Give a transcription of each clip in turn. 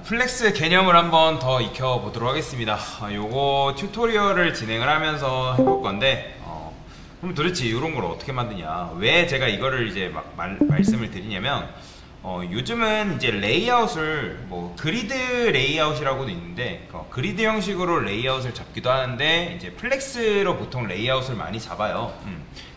플렉스 개념을 한번 더 익혀보도록 하겠습니다. 요거 튜토리얼을 진행을 하면서 해볼 건데, 그럼 도대체 이런 걸 어떻게 만드냐? 왜 제가 이거를 이제 말씀을 드리냐면, 요즘은 이제 레이아웃을 뭐 그리드 레이아웃이라고도 있는데, 그리드 형식으로 레이아웃을 잡기도 하는데, 이제 플렉스로 보통 레이아웃을 많이 잡아요.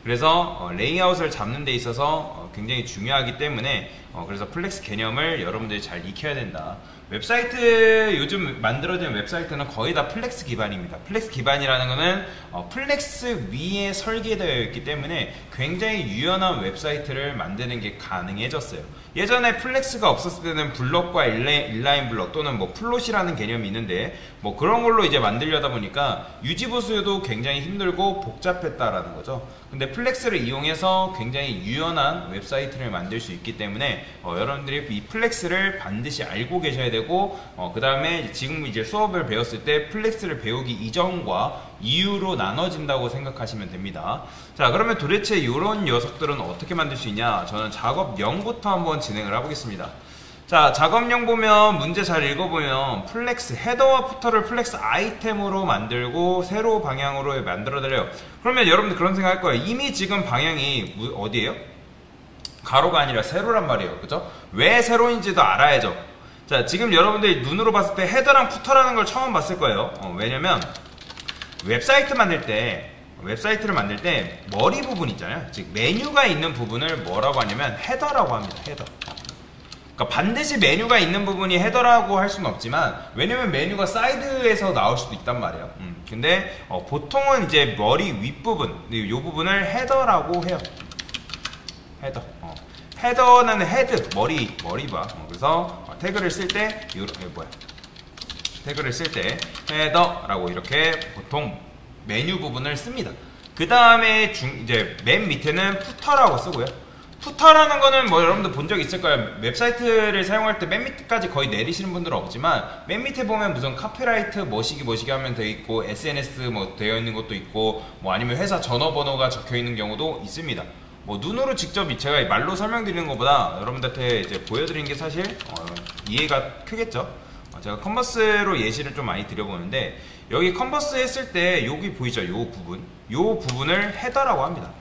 그래서 레이아웃을 잡는 데 있어서 굉장히 중요하기 때문에 그래서 플렉스 개념을 여러분들이 잘 익혀야 된다. 웹사이트, 요즘 만들어진 웹사이트는 거의 다 플렉스 기반입니다. 플렉스 기반이라는 거는 플렉스 위에 설계되어 있기 때문에 굉장히 유연한 웹사이트를 만드는 게 가능해졌어요. 예전에 플렉스가 없었을 때는 블럭과 인라인 블럭 또는 뭐 플롯이라는 개념이 있는데, 뭐 그런 걸로 이제 만들려다 보니까 유지보수도 굉장히 힘들고 복잡했다라는 거죠. 근데 플렉스를 이용해서 굉장히 유연한 웹사이트를 만들 수 있기 때문에 여러분들이 이 플렉스를 반드시 알고 계셔야 되고, 그 다음에 지금 이제 수업을 배웠을 때 플렉스를 배우기 이전과 이후로 나눠진다고 생각하시면 됩니다. 자, 그러면 도대체 이런 녀석들은 어떻게 만들 수 있냐? 저는 작업명부터 한번 진행을 해보겠습니다. 자, 작업명 보면 문제 잘 읽어보면 플렉스 헤더와 푸터를 플렉스 아이템으로 만들고 세로 방향으로 만들어드려요. 그러면 여러분들 그런 생각 할 거예요. 이미 지금 방향이 어디예요? 가로가 아니라 세로란 말이에요. 그죠? 왜 세로인지도 알아야죠. 자, 지금 여러분들이 눈으로 봤을 때 헤더랑 푸터라는 걸 처음 봤을 거예요. 왜냐면 웹사이트를 만들 때 머리 부분 있잖아요. 즉 메뉴가 있는 부분을 뭐라고 하냐면 헤더라고 합니다. 헤더. 그러니까 반드시 메뉴가 있는 부분이 헤더라고 할 수는 없지만, 왜냐면 메뉴가 사이드에서 나올 수도 있단 말이에요. 근데 보통은 이제 머리 윗부분, 이 부분을 헤더라고 해요. 헤더. 헤더는 헤드, 머리 봐. 그래서 태그를 쓸 때 태그를 쓸 때 헤더라고 이렇게 보통 메뉴 부분을 씁니다. 그 다음에 이제 맨 밑에는 푸터라고 쓰고요. 푸터라는 거는 뭐 여러분들 본 적 있을 거예요. 웹사이트를 사용할 때 맨 밑까지 거의 내리시는 분들은 없지만, 맨 밑에 보면 무슨 카피라이트 뭐시기 하면 되어 있고, SNS 뭐 되어 있는 것도 있고, 뭐 아니면 회사 전화번호가 적혀 있는 경우도 있습니다. 뭐 눈으로 직접 제가 말로 설명드리는 것보다 여러분들한테 이제 보여드리는 게 사실 이해가 크겠죠. 제가 컨버스로 예시를 좀 많이 드려보는데, 여기 컨버스 했을 때 여기 보이죠? 요 부분을 헤더라고 합니다.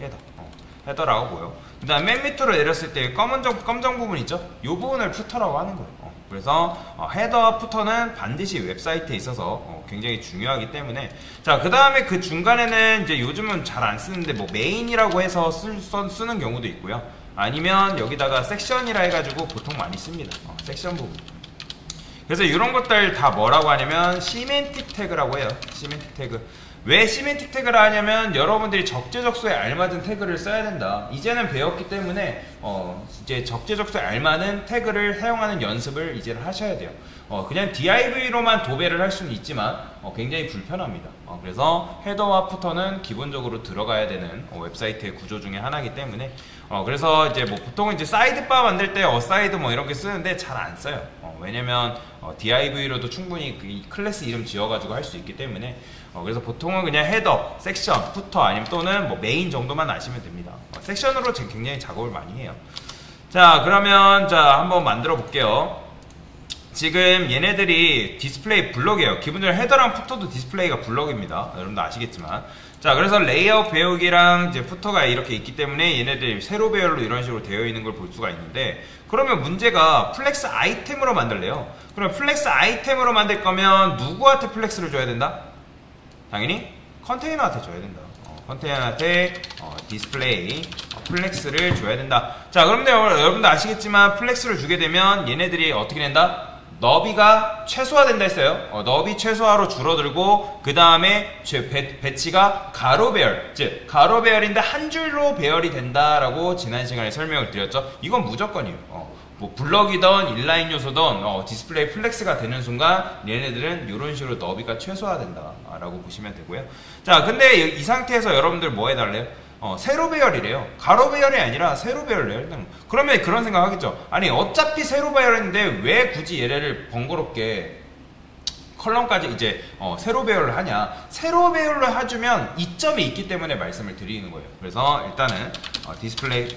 헤더라고 보여. 그 다음 맨 밑으로 내렸을 때 검정 부분 있죠? 요 부분을 푸터라고 하는 거예요. 그래서 헤더와 푸터는 반드시 웹사이트에 있어서 굉장히 중요하기 때문에, 자, 그 다음에 그 중간에는 이제 요즘은 잘 안 쓰는데 뭐 메인이라고 해서 쓰는 경우도 있고요. 아니면 여기다가 섹션이라 해가지고 보통 많이 씁니다. 섹션 부분. 그래서 이런 것들 다 뭐라고 하냐면 시멘틱 태그라고 해요. 시멘틱 태그. 왜 시멘틱 태그를 하냐면 여러분들이 적재적소에 알맞은 태그를 써야 된다. 이제는 배웠기 때문에 이제 적재적소에 알맞은 태그를 사용하는 연습을 이제는 하셔야 돼요. 그냥 div로만 도배를 할 수는 있지만 굉장히 불편합니다. 그래서 헤더와 푸터는 기본적으로 들어가야 되는 웹사이트의 구조 중에 하나이기 때문에 그래서 이제 뭐 보통은 이제 사이드바 만들 때 어사이드 뭐 이렇게 쓰는데 잘 안 써요. 왜냐면 div로도 충분히 그 클래스 이름 지어가지고 할 수 있기 때문에 그래서 보통은 그냥 헤더, 섹션, 푸터 아니면 또는 뭐 메인 정도만 아시면 됩니다. 섹션으로 굉장히 작업을 많이 해요. 자, 그러면 한번 만들어 볼게요. 지금 얘네들이 디스플레이 블럭이에요. 기본적으로 헤더랑 푸터도 디스플레이가 블럭입니다. 여러분도 아시겠지만. 자, 그래서 레이아웃 배우기랑 이제 푸터가 이렇게 있기 때문에 얘네들이 세로 배열로 이런 식으로 되어 있는 걸 볼 수가 있는데, 그러면 문제가 플렉스 아이템으로 만들래요. 그럼 플렉스 아이템으로 만들 거면 누구한테 플렉스를 줘야 된다? 당연히 컨테이너한테 줘야 된다. 컨테이너한테 디스플레이 플렉스를 줘야 된다. 자, 그런데 여러분들 아시겠지만 플렉스를 주게 되면 얘네들이 어떻게 된다? 너비가 최소화된다 했어요. 너비 최소화로 줄어들고, 그 다음에 배치가 가로 배열, 즉 가로 배열인데 한 줄로 배열이 된다라고 지난 시간에 설명을 드렸죠. 이건 무조건이에요. 뭐 블럭이든 인라인 요소든 디스플레이 플렉스가 되는 순간 얘네들은 이런 식으로 너비가 최소화된다 라고 보시면 되고요. 자, 근데 이 상태에서 여러분들 뭐 해달래요? 세로 배열이래요. 가로 배열이 아니라 세로 배열이래요. 그러면 그런 생각 하겠죠. 아니, 어차피 세로 배열인데 왜 굳이 얘네를 번거롭게 컬럼까지 이제 세로 배열을 하냐, 세로 배열로 해주면 이점이 있기 때문에 말씀을 드리는 거예요. 그래서 일단은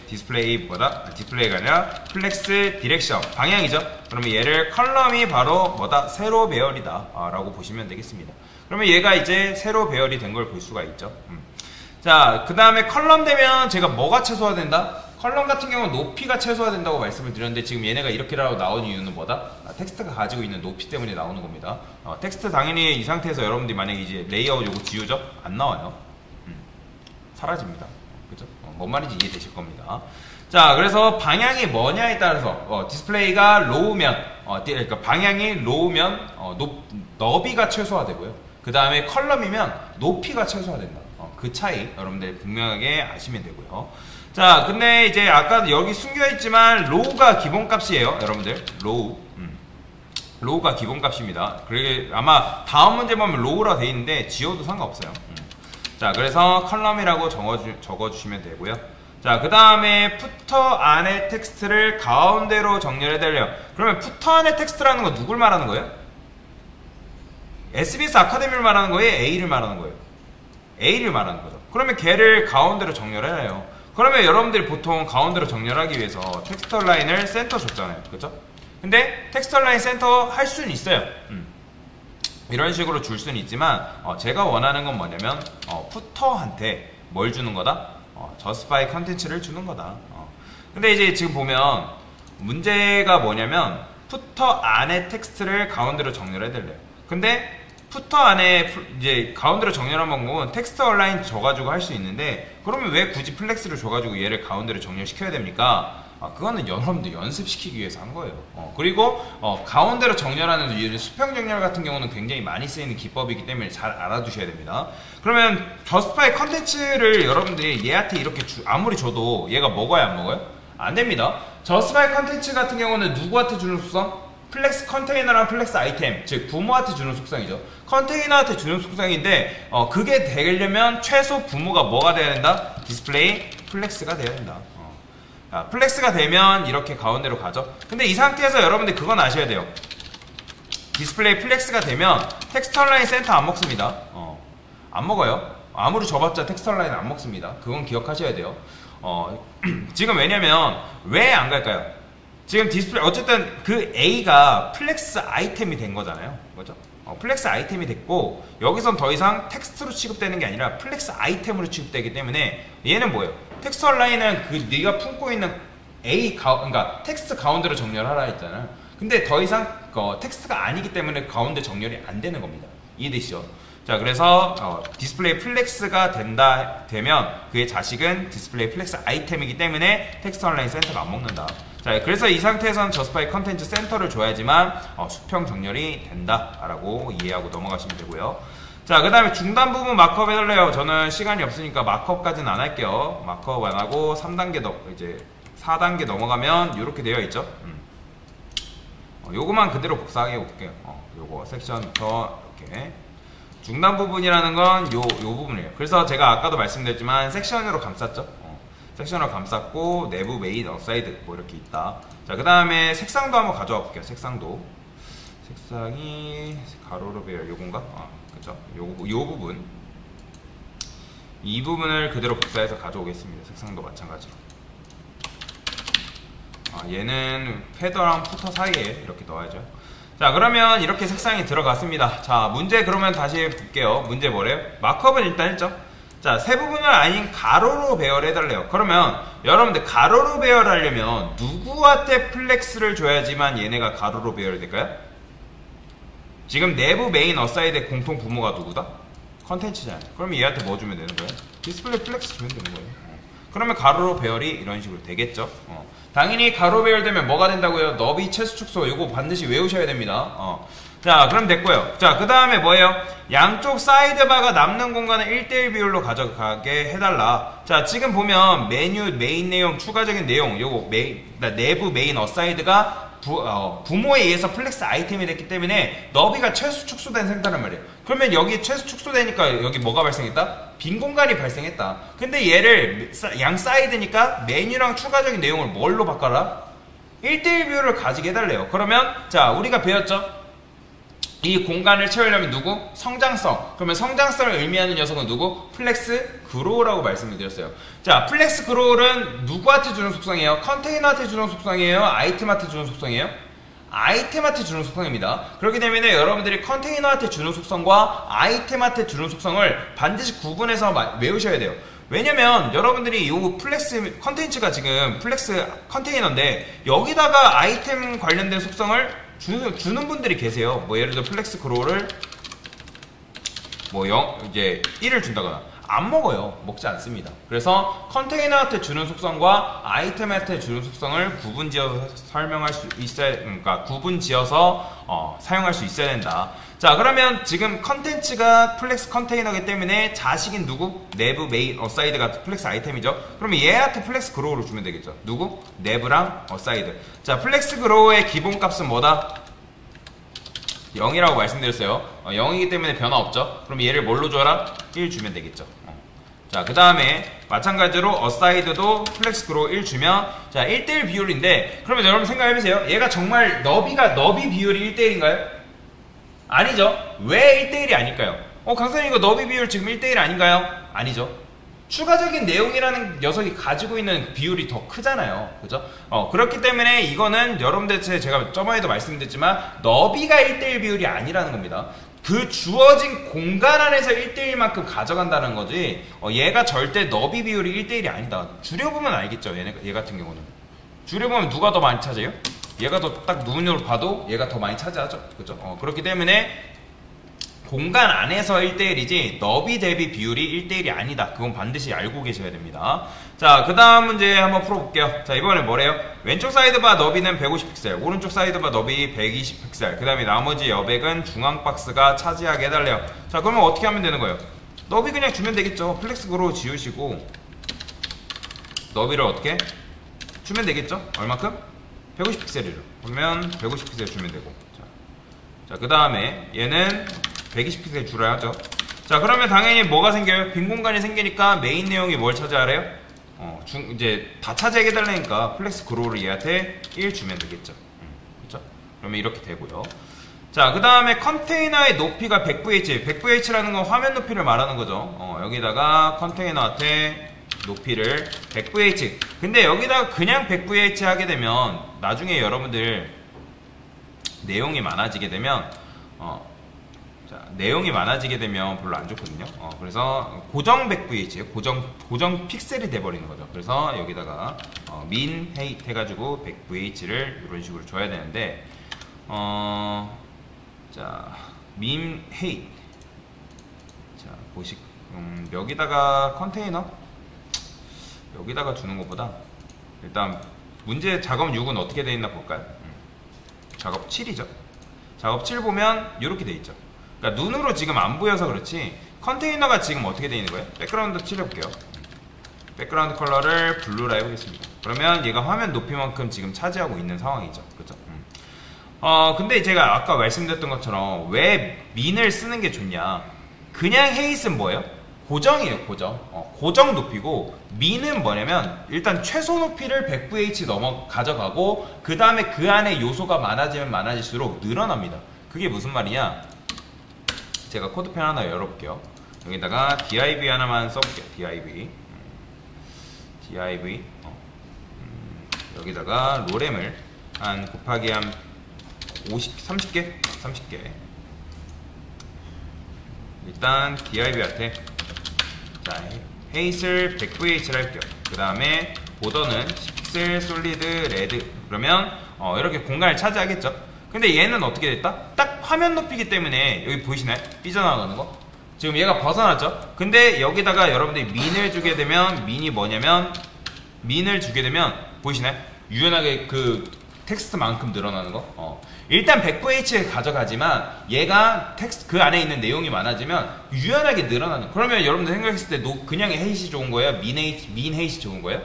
디스플레이가 아니라 플렉스 디렉션 방향이죠. 그러면 얘를 컬럼이 바로 뭐다, 세로 배열이다 라고 보시면 되겠습니다. 그러면 얘가 이제 세로 배열이 된 걸 볼 수가 있죠. 자, 그 다음에 컬럼 되면 제가 뭐가 최소화된다? 컬럼 같은 경우는 높이가 최소화된다고 말씀을 드렸는데, 지금 얘네가 이렇게라도 나온 이유는 뭐다? 텍스트가 가지고 있는 높이 때문에 나오는 겁니다. 텍스트 당연히 이 상태에서 여러분들이 만약에 이제 레이아웃 요거 지우죠? 안 나와요. 사라집니다. 그죠? 뭔 말인지 이해되실 겁니다. 자, 그래서 방향이 뭐냐에 따라서 디스플레이가 로우면 그러니까 방향이 로우면 너비가 최소화되고요. 그 다음에 컬럼이면 높이가 최소화된다. 그 차이 여러분들 분명하게 아시면 되고요. 자, 근데 이제 아까 여기 숨겨있지만 로우가 기본값이에요. 여러분들 로우가 기본값입니다. 그게 아마 다음 문제 보면 로우라 돼 있는데 지워도 상관없어요. 자, 그래서 컬럼이라고 적어주시면 되고요. 자, 그 다음에 푸터 안에 텍스트를 가운데로 정렬해달래요. 그러면 푸터 안에 텍스트라는 건 누굴 말하는 거예요? SBS 아카데미를 말하는 거예요? A를 말하는 거예요? A를 말하는 거죠. 그러면 걔를 가운데로 정렬해요. 그러면 여러분들이 보통 가운데로 정렬하기 위해서 텍스트 라인을 센터 줬잖아요. 그죠? 근데 텍스트 라인 센터 할 수는 있어요. 이런 식으로 줄 수는 있지만 제가 원하는 건 뭐냐면 푸터한테 뭘 주는 거다? justify 컨텐츠를 주는 거다. 근데 이제 지금 보면 문제가 뭐냐면 푸터 안에 텍스트를 가운데로 정렬해야 될래요. 근데 푸터 안에 이제 가운데로 정렬한 방법은 텍스트 얼라인 줘가지고 할 수 있는데, 그러면 왜 굳이 플렉스를 줘가지고 얘를 가운데로 정렬시켜야 됩니까? 그거는 여러분들 연습시키기 위해서 한 거예요. 그리고 가운데로 정렬하는 이유는 수평 정렬 같은 경우는 굉장히 많이 쓰이는 기법이기 때문에 잘 알아두셔야 됩니다. 그러면 justify 컨텐츠를 여러분들이 얘한테 이렇게 아무리 줘도 얘가 먹어야 안 먹어요? 안 됩니다. justify 컨텐츠 같은 경우는 누구한테 주는 속성? 플렉스 컨테이너랑 플렉스 아이템, 즉 부모한테 주는 속성이죠. 컨테이너한테 주는 속성인데 그게 되려면 최소 부모가 뭐가 돼야 된다? 디스플레이 플렉스가 돼야 된다. 플렉스가 되면 이렇게 가운데로 가죠. 근데 이 상태에서 여러분들 그건 아셔야 돼요. 디스플레이 플렉스가 되면 텍스트 라인 센터 안 먹습니다. 안 먹어요. 아무리 줘봤자 텍스트 라인 안 먹습니다. 그건 기억하셔야 돼요. 지금 왜냐면 왜 안 갈까요? 지금 디스플레이 어쨌든 그 A가 플렉스 아이템이 된 거잖아요. 그죠? 플렉스 아이템이 됐고 여기선 더 이상 텍스트로 취급되는 게 아니라 플렉스 아이템으로 취급되기 때문에 얘는 뭐예요? 텍스트 라인은 그 네가 품고 있는 그러니까 텍스트 가운데로 정렬하라 했잖아요. 근데 더 이상 텍스트가 아니기 때문에 가운데 정렬이 안 되는 겁니다. 이해되시죠? 자, 그래서 디스플레이 플렉스가 되면 그의 자식은 디스플레이 플렉스 아이템이기 때문에 텍스트 온라인 센터가 안 먹는다. 자, 그래서 이 상태에서는 저스파이 컨텐츠 센터를 줘야지만 수평 정렬이 된다라고 이해하고 넘어가시면 되고요. 자, 그 다음에 중단 부분 마크업 해달래요. 저는 시간이 없으니까 마크업까지는 안 할게요. 마크업 안 하고 3단계 이제 4단계 넘어가면 이렇게 되어 있죠. 요거만 그대로 복사해 볼게요. 요거 섹션부터 이렇게. 중단 부분이라는 건 요 부분이에요. 그래서 제가 아까도 말씀드렸지만 섹션으로 감쌌죠. 섹션으로 감쌌고 내부 메인 어사이드 뭐 이렇게 있다. 자, 그 다음에 색상도 한번 가져와 볼게요. 색상이 가로로 배열 요건가? 그쵸? 요 부분 이 부분을 그대로 복사해서 가져오겠습니다. 색상도 마찬가지로. 얘는 헤더랑 푸터 사이에 이렇게 넣어야죠. 자, 그러면 이렇게 색상이 들어갔습니다. 자, 문제 그러면 다시 볼게요. 문제 뭐래요? 마크업은 일단 했죠. 자, 세 부분을 아닌 가로로 배열해달래요. 그러면 여러분들 가로로 배열하려면 누구한테 플렉스를 줘야지만 얘네가 가로로 배열될까요? 지금 내부 메인 어사이드의 공통 부모가 누구다? 컨텐츠잖아요. 그러면 얘한테 뭐 주면 되는 거예요? 디스플레이 플렉스 주면 되는 거예요. 그러면 가로로 배열이 이런 식으로 되겠죠. 당연히 가로 배열되면 뭐가 된다고요? 너비 최소 축소 이거 반드시 외우셔야 됩니다. 자, 그럼 됐고요. 자, 그 다음에 뭐예요? 양쪽 사이드바가 남는 공간을 1대1 비율로 가져가게 해달라. 자, 지금 보면 메뉴 메인 내용 추가적인 내용 요거 내부 메인 어사이드가 부모에 의해서 플렉스 아이템이 됐기 때문에 너비가 최소 축소된 상태란 말이에요. 그러면 여기 최소 축소되니까 여기 뭐가 발생했다? 빈 공간이 발생했다. 근데 얘를 양 사이드니까 메뉴랑 추가적인 내용을 뭘로 바꿔라? 1대1 비율을 가지게 해달래요. 그러면 자, 우리가 배웠죠? 이 공간을 채우려면 누구? 성장성. 그러면 성장성을 의미하는 녀석은 누구? 플렉스 그로우라고 말씀을 드렸어요. 자, 플렉스 그로우는 누구한테 주는 속성이에요? 컨테이너한테 주는 속성이에요? 아이템한테 주는 속성이에요? 아이템한테 주는 속성입니다. 그렇기 때문에 여러분들이 컨테이너한테 주는 속성과 아이템한테 주는 속성을 반드시 구분해서 외우셔야 돼요. 왜냐면 여러분들이 이 플렉스 컨텐츠가 지금 플렉스 컨테이너인데 여기다가 아이템 관련된 속성을 주는 분들이 계세요. 뭐 예를 들어 플렉스 그로우를 뭐 이제 1을 준다거나 안 먹어요. 먹지 않습니다. 그래서 컨테이너한테 주는 속성과 아이템한테 주는 속성을 구분지어서 설명할 수 있어야, 그러니까 구분지어서 사용할 수 있어야 된다. 자, 그러면 지금 컨텐츠가 플렉스 컨테이너이기 때문에 자식인 누구? 내부, 메인, 어사이드가 플렉스 아이템이죠. 그러면 얘한테 플렉스 그로우를 주면 되겠죠. 누구? 내부랑 어사이드. 자, 플렉스 그로우의 기본값은 뭐다? 0이라고 말씀드렸어요. 0이기 때문에 변화 없죠. 그럼 얘를 뭘로 줘라? 1 주면 되겠죠. 자, 그 다음에 마찬가지로 어사이드도 플렉스 그로우 1 주면, 자, 1대1 비율인데, 그러면 여러분 생각해보세요. 얘가 정말 너비 비율이 1대1인가요? 아니죠. 왜 1대1이 아닐까요? 강사님 이거 너비 비율 지금 1대1 아닌가요? 아니죠. 추가적인 내용이라는 녀석이 가지고 있는 비율이 더 크잖아요. 그죠? 그렇기 때문에 이거는 여러분들 제가 저번에도 말씀드렸지만 너비가 1대1 비율이 아니라는 겁니다. 그 주어진 공간 안에서 1대1만큼 가져간다는 거지, 얘가 절대 너비 비율이 1대1이 아니다. 줄여보면 알겠죠. 얘 같은 경우는. 줄여보면 누가 더 많이 차지해요? 얘가 더 딱 눈으로 봐도 얘가 더 많이 차지하죠. 그죠? 그렇기 때문에 공간 안에서 1대1이지 너비 대비 비율이 1대1이 아니다. 그건 반드시 알고 계셔야 됩니다. 자, 그 다음 문제 한번 풀어볼게요. 자, 이번에 뭐래요? 왼쪽 사이드바 너비는 150픽셀, 오른쪽 사이드바 너비 120픽셀, 그 다음에 나머지 여백은 중앙 박스가 차지하게 해달래요. 자, 그러면 어떻게 하면 되는 거예요? 너비 그냥 주면 되겠죠. 플렉스 그로우 지우시고 너비를 어떻게? 주면 되겠죠. 얼마큼? 150픽셀이죠. 그러면 150픽셀 주면 되고, 자, 그 다음에 얘는 120픽셀 줄여야죠. 자, 그러면 당연히 뭐가 생겨요? 빈 공간이 생기니까 메인 내용이 뭘 차지하래요? 이제 다 차지하게 해달라니까 플렉스 그로우를 얘한테 1 주면 되겠죠. 그쵸? 그러면 이렇게 되고요. 자, 그 다음에 컨테이너의 높이가 100VH. 100VH라는 건 화면 높이를 말하는 거죠. 여기다가 컨테이너한테 높이를 100VH. 근데 여기다가 그냥 100VH 하게 되면 나중에 여러분들 내용이 많아지게 되면 내용이 많아지게 되면 별로 안 좋거든요. 그래서 고정 100VH예요. 고정 픽셀이 돼버리는 거죠. 그래서 여기다가 min height 해가지고 100VH를 이런 식으로 줘야 되는데, 자, min height. 자, 여기다가 컨테이너 여기다가 주는 것보다 일단 문제 작업 6은 어떻게 되어 있나 볼까요? 작업 7이죠. 작업 7 보면 이렇게 되어 있죠. 그러니까 눈으로 지금 안 보여서 그렇지 컨테이너가 지금 어떻게 되어 있는 거예요? 백그라운드 칠해볼게요. 백그라운드 컬러를 블루로 해보겠습니다. 그러면 얘가 화면 높이만큼 지금 차지하고 있는 상황이죠. 그렇죠? 근데 제가 아까 말씀드렸던 것처럼 왜 민을 쓰는 게 좋냐, 그냥 헤이스는 뭐예요? 고정이에요. 고정 높이고, 민은 뭐냐면 일단 최소 높이를 100VH 넘어 가져가고 그 다음에 그 안에 요소가 많아지면 많아질수록 늘어납니다. 그게 무슨 말이냐, 제가 코드펜 하나 열어볼게요. 여기다가 div 하나만 써볼게요. div 여기다가 로램을 한 곱하기 한 30개 일단 div한테 자, 헤이슬 100VH를 할게요. 그 다음에 보더는 10픽셀 솔리드 레드. 그러면 이렇게 공간을 차지하겠죠. 근데 얘는 어떻게 됐다? 딱 화면 높이기 때문에 여기 보이시나요? 삐져나가는 거? 지금 얘가 벗어났죠? 근데 여기다가 여러분들이 민을 주게 되면, 민이 뭐냐면, 민을 주게 되면 보이시나요? 유연하게 그 텍스트만큼 늘어나는 거. 일단 100VH 가져가지만 얘가 텍스트 그 안에 있는 내용이 많아지면 유연하게 늘어나는. 그러면 여러분들 생각했을 때 그냥 헤이시 좋은 거예요? min 헤이시 좋은 거예요?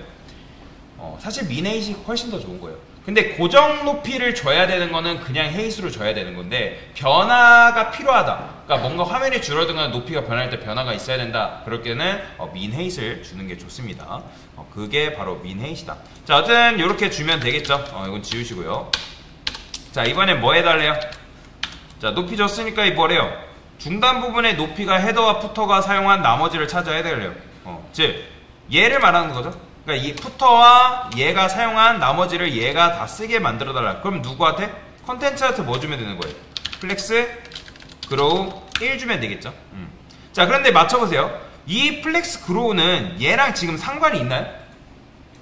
사실 min 헤이시 훨씬 더 좋은 거예요. 근데 고정 높이를 줘야 되는 거는 그냥 헤이스로 줘야 되는 건데, 변화가 필요하다. 그러니까 뭔가 화면이 줄어들거나 높이가 변할 때 변화가 있어야 된다. 그럴 때는 min 헤이스를 주는 게 좋습니다. 그게 바로 min 헤이스다. 자, 어쨌든 이렇게 주면 되겠죠. 이건 지우시고요. 자, 이번엔 뭐 해달래요? 자, 높이 줬으니까 이 뭐래요? 중단 부분의 높이가 헤더와 푸터가 사용한 나머지를 찾아야 되래요. 즉 얘를 말하는 거죠. 그러니까 이 푸터와 얘가 사용한 나머지를 얘가 다 쓰게 만들어 달라. 그럼 누구한테? 컨텐츠한테 뭐 주면 되는 거예요? 플렉스 그로우 1 주면 되겠죠. 자, 그런데 맞춰보세요. 이 플렉스 그로우는 얘랑 지금 상관이 있나요?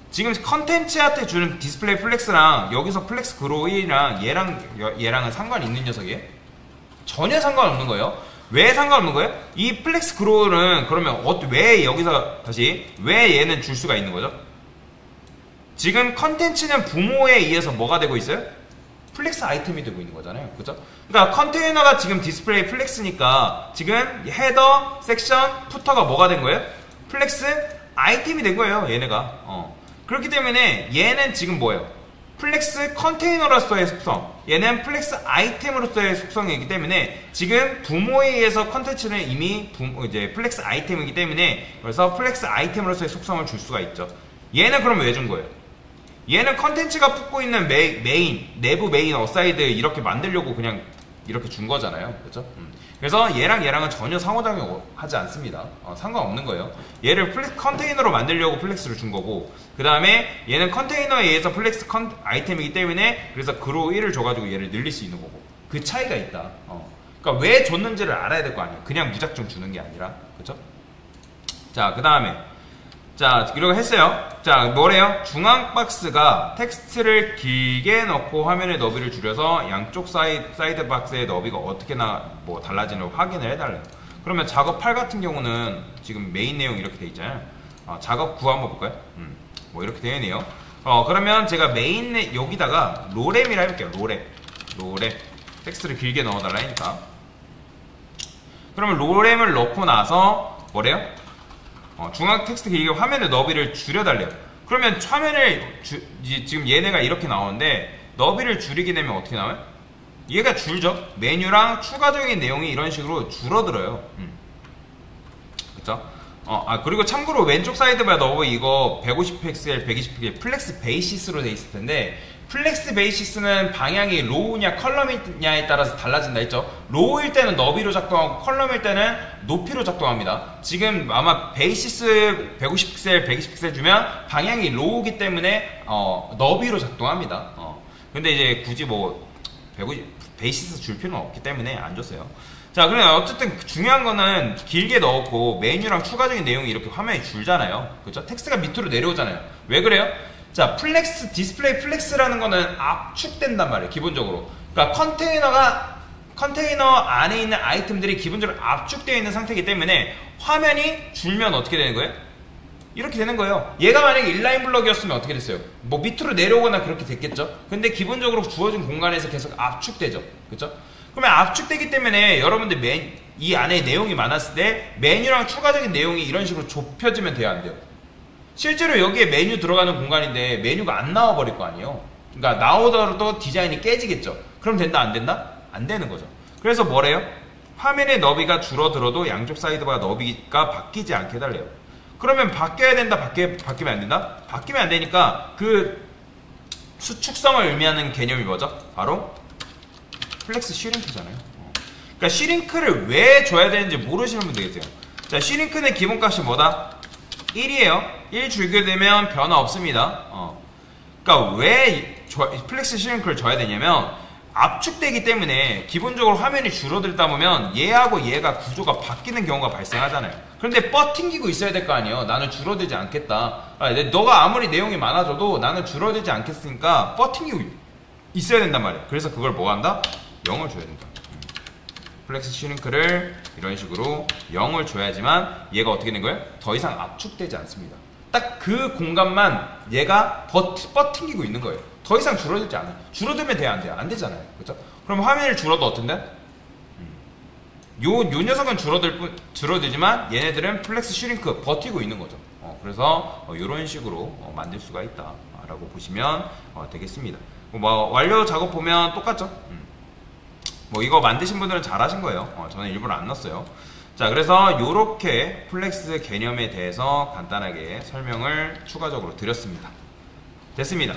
지금 컨텐츠한테 주는 디스플레이 플렉스랑 여기서 플렉스 그로우 1이랑 얘랑은 상관이 있는 녀석이에요? 전혀 상관없는 거예요. 왜 상관없는 거예요? 이 플렉스 그로우는 그러면 왜 여기서 다시 왜 얘는 줄 수가 있는 거죠? 지금 컨텐츠는 부모에 의해서 뭐가 되고 있어요? 플렉스 아이템이 되고 있는 거잖아요. 그죠? 그러니까 컨테이너가 지금 디스플레이 플렉스니까 지금 헤더, 섹션, 푸터가 뭐가 된 거예요? 플렉스 아이템이 된 거예요. 얘네가. 그렇기 때문에 얘는 지금 뭐예요? 플렉스 컨테이너로서의 속성, 얘는 플렉스 아이템으로서의 속성이기 때문에 지금 부모에 의해서 컨텐츠는 이미 이제 플렉스 아이템이기 때문에 그래서 플렉스 아이템으로서의 속성을 줄 수가 있죠. 얘는 그럼 왜 준 거예요? 얘는 컨텐츠가 품고 있는 메인, 내부 메인 어사이드 이렇게 만들려고 그냥 이렇게 준 거잖아요. 그렇죠? 그래서 얘랑은 전혀 상호작용하지 않습니다. 상관없는 거예요. 얘를 컨테이너로 만들려고 플렉스를 준 거고, 그 다음에 얘는 컨테이너에 의해서 플렉스 아이템이기 때문에 그래서 그로우 1을 줘가지고 얘를 늘릴 수 있는 거고, 그 차이가 있다. 그러니까 왜 줬는지를 알아야 될 거 아니에요. 그냥 무작정 주는 게 아니라. 그렇죠? 자, 그 다음에 자, 이렇게 했어요. 자, 뭐래요? 중앙 박스가 텍스트를 길게 넣고 화면의 너비를 줄여서 양쪽 사이드 박스의 너비가 어떻게 달라지는지 확인을 해달래요. 그러면 작업 8 같은 경우는 지금 메인 내용 이렇게 돼 있잖아요. 작업 9 한번 볼까요? 뭐 이렇게 되어 있네요. 그러면 제가 메인 여기다가 로렘이라 해볼게요. 로렘. 텍스트를 길게 넣어달라 하니까. 그러면 로렘을 넣고 나서 뭐래요? 중앙 텍스트 길게 화면의 너비를 줄여달래요. 그러면 화면을 지금 얘네가 이렇게 나오는데 너비를 줄이게 되면 어떻게 나와요? 얘가 줄죠. 메뉴랑 추가적인 내용이 이런 식으로 줄어들어요. 그쵸? 그리고 참고로 왼쪽 사이드바 너비 이거 150픽셀, 120픽셀 플렉스 베이시스로 돼 있을 텐데 플렉스 베이시스는 방향이 로우냐 컬럼이냐에 따라서 달라진다 했죠. 로우일 때는 너비로 작동하고 컬럼일 때는 높이로 작동합니다. 지금 아마 베이시스 150픽셀, 120픽셀 주면 방향이 로우기 때문에 너비로 작동합니다. 근데 이제 굳이 뭐 베이시스 줄 필요는 없기 때문에 안 줬어요. 자, 그러면 어쨌든 중요한 거는 길게 넣었고 메뉴랑 추가적인 내용이 이렇게 화면이 줄잖아요. 그렇죠? 텍스트가 밑으로 내려오잖아요. 왜 그래요? 자, 플렉스, 디스플레이 플렉스라는 거는 압축된단 말이에요, 기본적으로. 그러니까 컨테이너 안에 있는 아이템들이 기본적으로 압축되어 있는 상태이기 때문에 화면이 줄면 어떻게 되는 거예요? 이렇게 되는 거예요. 얘가 만약에 인라인 블럭이었으면 어떻게 됐어요? 뭐 밑으로 내려오거나 그렇게 됐겠죠? 근데 기본적으로 주어진 공간에서 계속 압축되죠. 그쵸? 그러면 압축되기 때문에 여러분들 이 안에 내용이 많았을 때 메뉴랑 추가적인 내용이 이런 식으로 좁혀지면 돼요, 안 돼요? 실제로 여기에 메뉴 들어가는 공간인데 메뉴가 안 나와버릴 거 아니에요. 그러니까 나오더라도 디자인이 깨지겠죠. 그럼 된다 안 된다? 안 되는 거죠. 그래서 뭐래요? 화면의 너비가 줄어들어도 양쪽 사이드바 너비가 바뀌지 않게 해달래요. 그러면 바뀌어야 된다, 바뀌면 안 된다? 바뀌면 안 되니까 그 수축성을 의미하는 개념이 뭐죠? 바로 플렉스 슈링크잖아요. 그러니까 슈링크를 왜 줘야 되는지 모르시는 분들 계세요. 자, 슈링크는 기본값이 뭐다? 1이에요. 1 줄게 되면 변화 없습니다. 그러니까 왜 플렉스 슈링크를 줘야 되냐면 압축되기 때문에 기본적으로 화면이 줄어들다 보면 얘하고 얘가 구조가 바뀌는 경우가 발생하잖아요. 그런데 뻗팅기고 있어야 될 거 아니에요. 나는 줄어들지 않겠다. 너가 아무리 내용이 많아져도 나는 줄어들지 않겠으니까 뻗팅기고 있어야 된단 말이에요. 그래서 그걸 뭐 한다? 0을 줘야 된다. 플렉스 슈링크를 이런 식으로 0을 줘야지만 얘가 어떻게 된 거예요? 더 이상 압축되지 않습니다. 딱 그 공간만 얘가 뻗팅기고 있는 거예요. 더 이상 줄어들지 않아요. 줄어들면 돼요, 안 돼요? 안 되잖아요. 그렇죠? 그럼 화면을 줄어도 어떤데? 요 녀석은 줄어들지만 얘네들은 플렉스 슈링크 버티고 있는 거죠. 그래서 이런 식으로 만들 수가 있다라고 보시면 되겠습니다. 뭐 완료 작업 보면 똑같죠? 뭐 이거 만드신 분들은 잘하신 거예요. 저는 일부러 안 넣었어요. 자, 그래서 요렇게 플렉스 개념에 대해서 간단하게 설명을 추가적으로 드렸습니다. 됐습니다.